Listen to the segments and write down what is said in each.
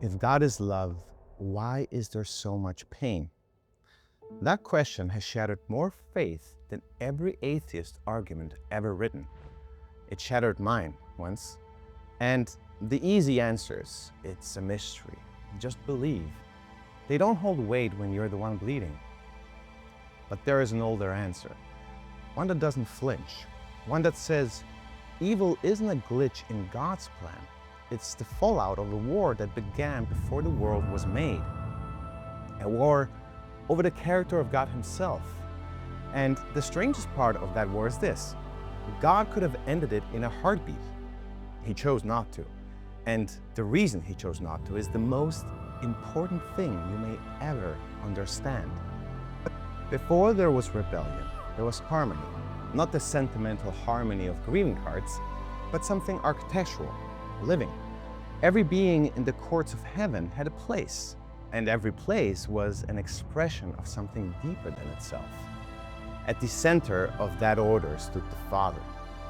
If God is love, why is there so much pain? That question has shattered more faith than every atheist argument ever written. It shattered mine once. And the easy answers, it's a mystery. Just believe. They don't hold weight when you're the one bleeding. But there is an older answer, one that doesn't flinch, one that says, evil isn't a glitch in God's plan. It's the fallout of a war that began before the world was made. A war over the character of God himself. And the strangest part of that war is this: God could have ended it in a heartbeat. He chose not to. And the reason he chose not to is the most important thing you may ever understand. Before there was rebellion, there was harmony. Not the sentimental harmony of greeting cards, but something architectural, living. Every being in the courts of heaven had a place, and every place was an expression of something deeper than itself. At the center of that order stood the Father,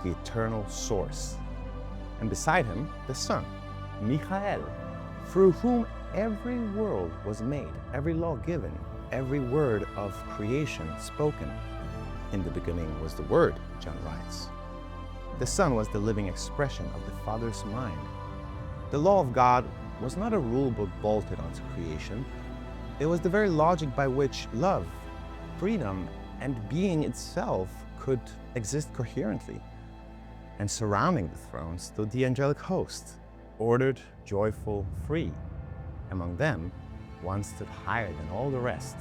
the eternal source. And beside him, the Son, Michael, through whom every world was made, every law given, every word of creation spoken. In the beginning was the Word, John writes. The Son was the living expression of the Father's mind. The law of God was not a rule book bolted onto creation. It was the very logic by which love, freedom, and being itself could exist coherently. And surrounding the throne stood the angelic host, ordered, joyful, free. Among them, one stood higher than all the rest.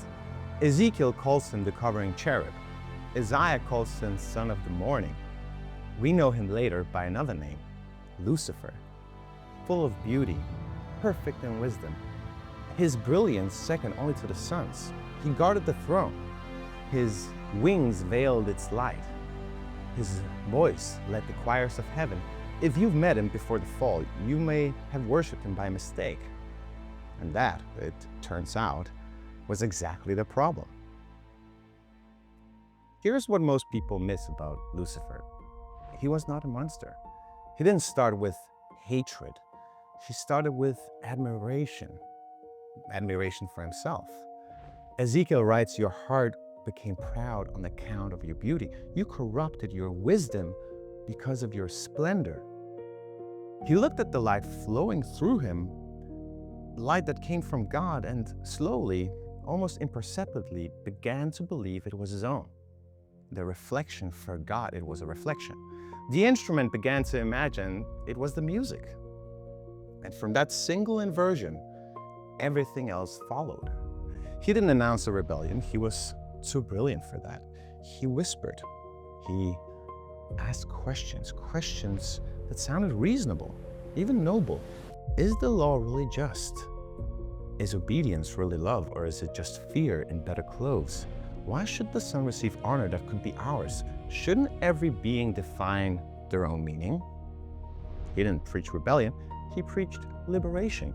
Ezekiel calls him the covering cherub. Isaiah calls him son of the morning. We know him later by another name, Lucifer, full of beauty, perfect in wisdom. His brilliance second only to the sun's. He guarded the throne. His wings veiled its light. His voice led the choirs of heaven. If you've met him before the fall, you may have worshipped him by mistake. And that, it turns out, was exactly the problem. Here's what most people miss about Lucifer. He was not a monster. He didn't start with hatred. He started with admiration. Admiration for himself. Ezekiel writes, your heart became proud on account of your beauty. You corrupted your wisdom because of your splendor. He looked at the light flowing through him, light that came from God, and slowly, almost imperceptibly, began to believe it was his own. The reflection forgot it was a reflection. The instrument began to imagine it was the music. And from that single inversion, everything else followed. He didn't announce a rebellion. He was too brilliant for that. He whispered. He asked questions that sounded reasonable, even noble. Is the law really just? Is obedience really love, or is it just fear in better clothes? Why should the Son receive honor that could be ours? Shouldn't every being define their own meaning? He didn't preach rebellion, he preached liberation.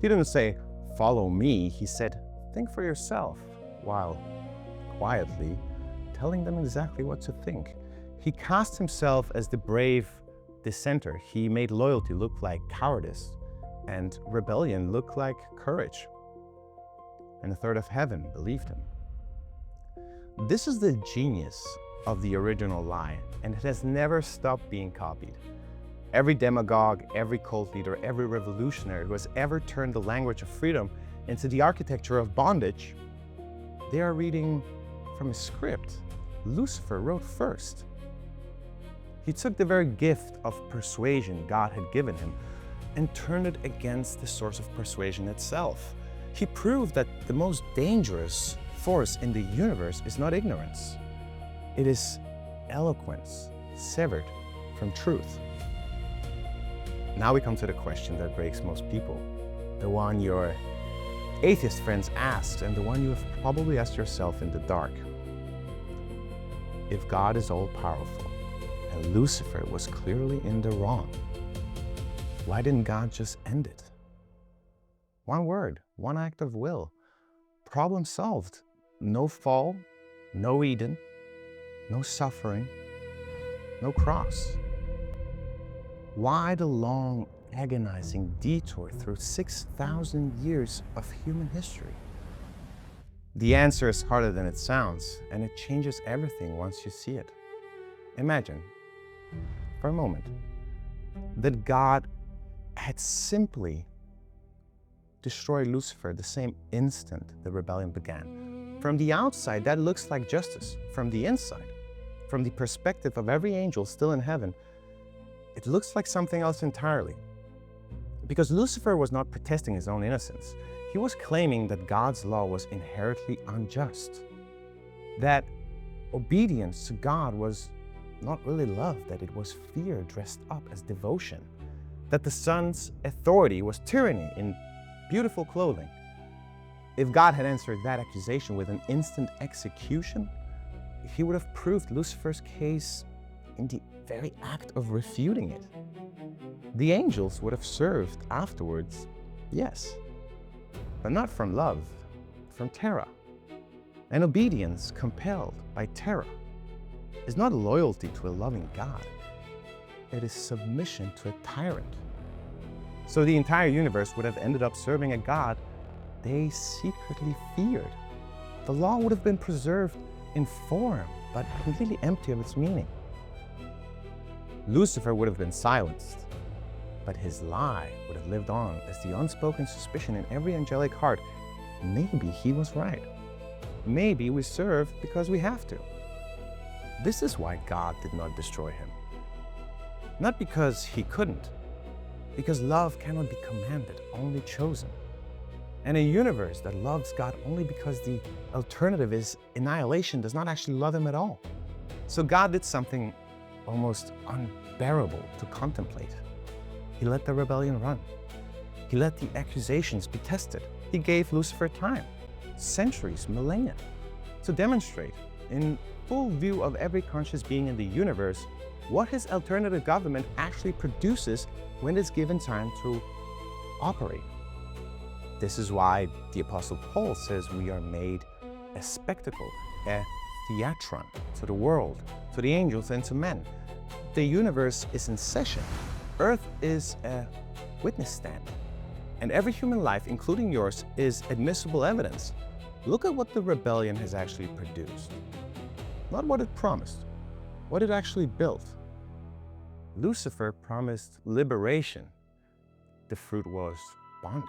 He didn't say, follow me, he said, think for yourself, while quietly telling them exactly what to think. He cast himself as the brave dissenter. He made loyalty look like cowardice and rebellion look like courage. And a third of heaven believed him. This is the genius of the original lie, and it has never stopped being copied. Every demagogue, every cult leader, every revolutionary who has ever turned the language of freedom into the architecture of bondage, they are reading from a script Lucifer wrote first. He took the very gift of persuasion God had given him and turned it against the source of persuasion itself. He proved that the most dangerous force in the universe is not ignorance. It is eloquence severed from truth. Now we come to the question that breaks most people, the one your atheist friends asked, and the one you have probably asked yourself in the dark. If God is all-powerful, and Lucifer was clearly in the wrong, why didn't God just end it? One word, one act of will, problem solved. No fall, no Eden, no suffering, no cross. Why the long agonizing detour through 6,000 years of human history? The answer is harder than it sounds, and it changes everything once you see it. Imagine, for a moment, that God had simply destroyed Lucifer the same instant the rebellion began. From the outside, that looks like justice. From the inside, from the perspective of every angel still in heaven, it looks like something else entirely. Because Lucifer was not protesting his own innocence. He was claiming that God's law was inherently unjust. That obedience to God was not really love, that it was fear dressed up as devotion. That the Son's authority was tyranny in beautiful clothing. If God had answered that accusation with an instant execution, he would have proved Lucifer's case in the very act of refuting it. The angels would have served afterwards, yes, but not from love, from terror. And obedience compelled by terror is not loyalty to a loving God. It is submission to a tyrant. So the entire universe would have ended up serving a God they secretly feared. The law would have been preserved in form, but completely empty of its meaning. Lucifer would have been silenced, but his lie would have lived on as the unspoken suspicion in every angelic heart. Maybe he was right. Maybe we serve because we have to. This is why God did not destroy him. Not because he couldn't, because love cannot be commanded, only chosen. And a universe that loves God only because the alternative is annihilation does not actually love him at all. So God did something almost unbearable to contemplate. He let the rebellion run. He let the accusations be tested. He gave Lucifer time, centuries, millennia, to demonstrate in full view of every conscious being in the universe what his alternative government actually produces when it's given time to operate. This is why the Apostle Paul says we are made a spectacle, a theatron, to the world, to the angels, and to men. The universe is in session. Earth is a witness stand. And every human life, including yours, is admissible evidence. Look at what the rebellion has actually produced. Not what it promised, what it actually built. Lucifer promised liberation. The fruit was bondage.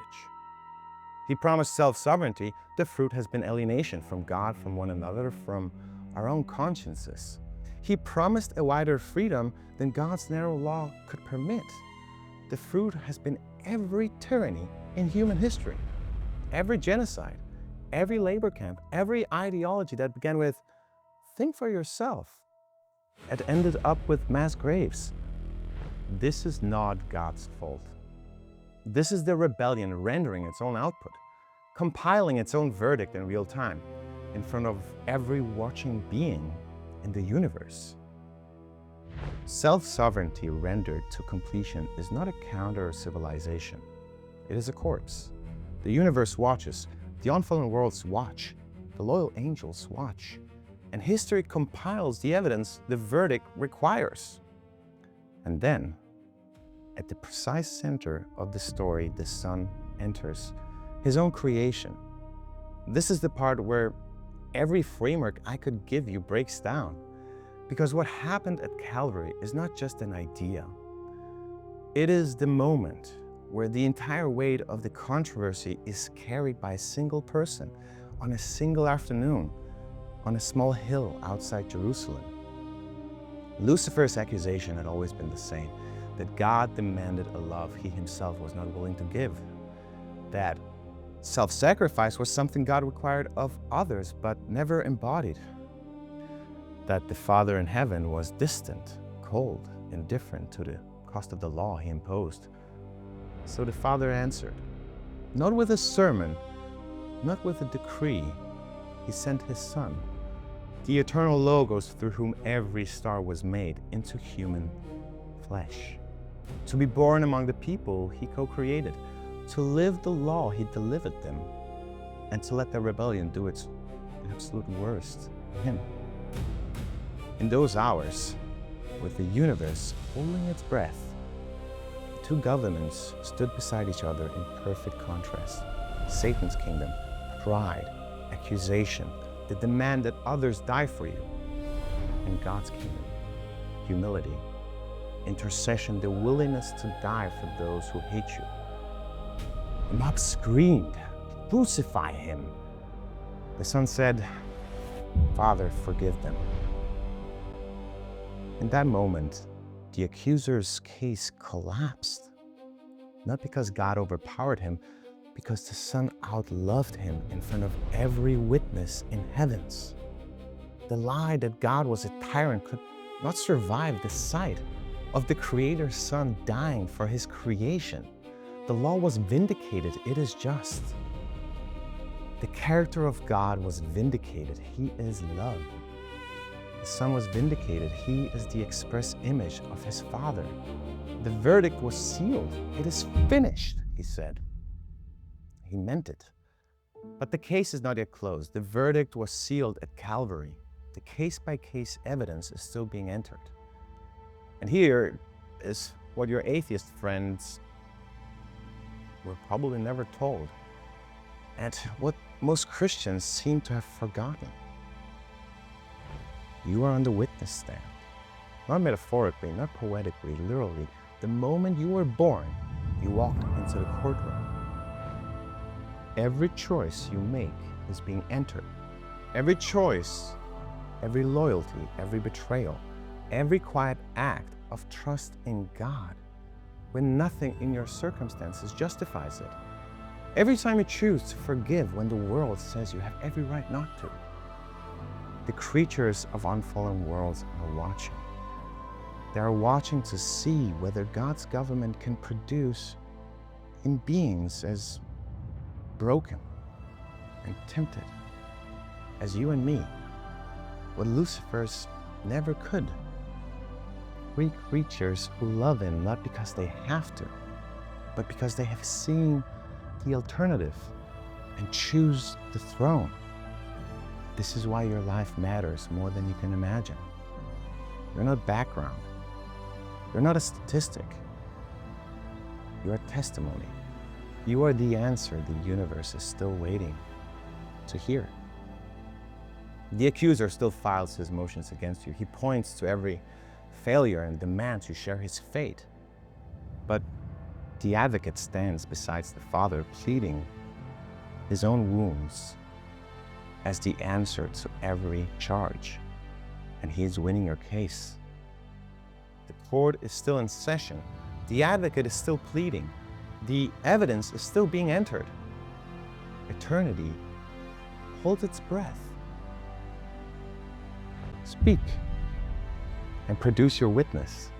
He promised self-sovereignty. The fruit has been alienation from God, from one another, from our own consciences. He promised a wider freedom than God's narrow law could permit. The fruit has been every tyranny in human history, every genocide, every labor camp, every ideology that began with, think for yourself, and ended up with mass graves. This is not God's fault. This is the rebellion rendering its own output, compiling its own verdict in real time, in front of every watching being in the universe. Self-sovereignty rendered to completion is not a counter-civilization. It is a corpse. The universe watches, the unfallen worlds watch, the loyal angels watch, and history compiles the evidence the verdict requires. And then, at the precise center of the story, the Son enters his own creation. This is the part where every framework I could give you breaks down. Because what happened at Calvary is not just an idea. It is the moment where the entire weight of the controversy is carried by a single person on a single afternoon on a small hill outside Jerusalem. Lucifer's accusation had always been the same, that God demanded a love he himself was not willing to give, that self-sacrifice was something God required of others but never embodied, that the Father in heaven was distant, cold, indifferent to the cost of the law he imposed. So the Father answered, not with a sermon, not with a decree. He sent his Son, the eternal Logos through whom every star was made, into human flesh. To be born among the people he co-created, to live the law he delivered them, and to let their rebellion do its absolute worst in him. In those hours, with the universe holding its breath, two governments stood beside each other in perfect contrast. Satan's kingdom, pride, accusation, the demand that others die for you. And God's kingdom, humility, intercession, the willingness to die for those who hate you. The mob screamed, "Crucify him!" The Son said, "Father, forgive them." In that moment, the accuser's case collapsed. Not because God overpowered him, because the Son outloved him in front of every witness in heavens. The lie that God was a tyrant could not survive the sight of the Creator's Son dying for his creation. The law was vindicated, it is just. The character of God was vindicated, He is love. The Son was vindicated, He is the express image of His Father. The verdict was sealed, it is finished, He said. He meant it. But the case is not yet closed. The verdict was sealed at Calvary. The case-by-case evidence is still being entered. And here is what your atheist friends were probably never told, and what most Christians seem to have forgotten. You are on the witness stand. Not metaphorically, not poetically, literally. The moment you were born, you walked into the courtroom. Every choice you make is being entered. Every choice, every loyalty, every betrayal, every quiet act of trust in God, when nothing in your circumstances justifies it. Every time you choose to forgive when the world says you have every right not to. The creatures of unfallen worlds are watching. They are watching to see whether God's government can produce in beings as broken and tempted as you and me what Lucifer's never could. Free creatures who love Him not because they have to, but because they have seen the alternative and choose the throne. This is why your life matters more than you can imagine. You're not background. You're not a statistic. You're a testimony. You are the answer the universe is still waiting to hear. The accuser still files his motions against you. He points to every failure and demands you share his fate. But the advocate stands beside the Father, pleading his own wounds as the answer to every charge. And he is winning your case. The court is still in session. The advocate is still pleading. The evidence is still being entered. Eternity holds its breath. Speak and produce your witness.